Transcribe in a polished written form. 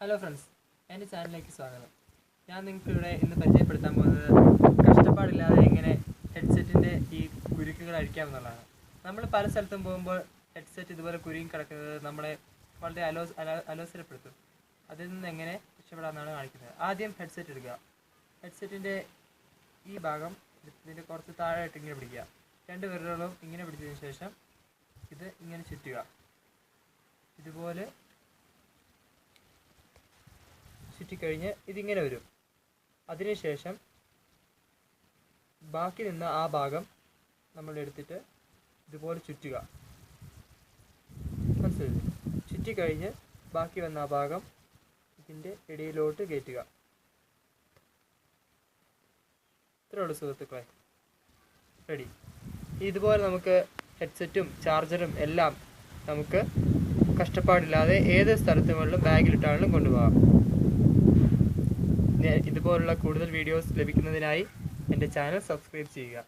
Hello friends, എൻ്റെ ചാനലിലേക്ക് സ്വാഗതം. ഞാൻ നിങ്ങൾക്കിവിടെ ഇന്ന് പരിചയപ്പെടുത്താൻ പോകുന്നത് കഷ്ടപ്പാടില്ലാതെ എങ്ങനെ ഹെഡ്സെറ്റിൻ്റെ ഈ കുരുക്കുകൾ അഴിക്കാമെന്നുള്ളതാണ്. നമ്മൾ പല സ്ഥലത്തും പോകുമ്പോൾ ഹെഡ്സെറ്റ് ഇതുപോലെ കുരുങ്ങി കിടക്കുന്നത് നമ്മളെ വളരെ അലോസരപ്പെടുത്തും. അതിൽ നിന്ന് എങ്ങനെ രക്ഷപ്പെടാമെന്നാണ് കാണിക്കുന്നത്. ആദ്യം ഹെഡ്സെറ്റ് എടുക്കുക. ഹെഡ്സെറ്റിൻ്റെ ഈ ഭാഗം ഇതിൻ്റെ കുറച്ച് താഴെയായിട്ട് ഇങ്ങനെ പിടിക്കുക. രണ്ട് വിരലുകളും ഇങ്ങനെ പിടിച്ചതിന് ശേഷം ഇത് ഇങ്ങനെ ചുറ്റുക. ഇതുപോലെ ചുറ്റിക്കഴിഞ്ഞ് ഇതിങ്ങനെ വരും. അതിനുശേഷം ബാക്കി നിന്ന ആ ഭാഗം നമ്മൾ എടുത്തിട്ട് ഇതുപോലെ ചുറ്റുക. മനസ്സിലായി? ചുറ്റിക്കഴിഞ്ഞ് ബാക്കി വന്ന ആ ഭാഗം ഇതിൻ്റെ ഇടയിലോട്ട് കയറ്റുക. ഇത്രയുള്ളൂ സുഹൃത്തുക്കളെ, റെഡി. ഇതുപോലെ നമുക്ക് ഹെഡ്സെറ്റും ചാർജറും എല്ലാം നമുക്ക് കഷ്ടപ്പാടില്ലാതെ ഏത് സ്ഥലത്തുകളിലും ബാഗിലിട്ടാണെങ്കിലും കൊണ്ടുപോകാം. ഇതുപോലുള്ള കൂടുതൽ വീഡിയോസ് ലഭിക്കുന്നതിനായി എൻ്റെ ചാനൽ സബ്സ്ക്രൈബ് ചെയ്യുക.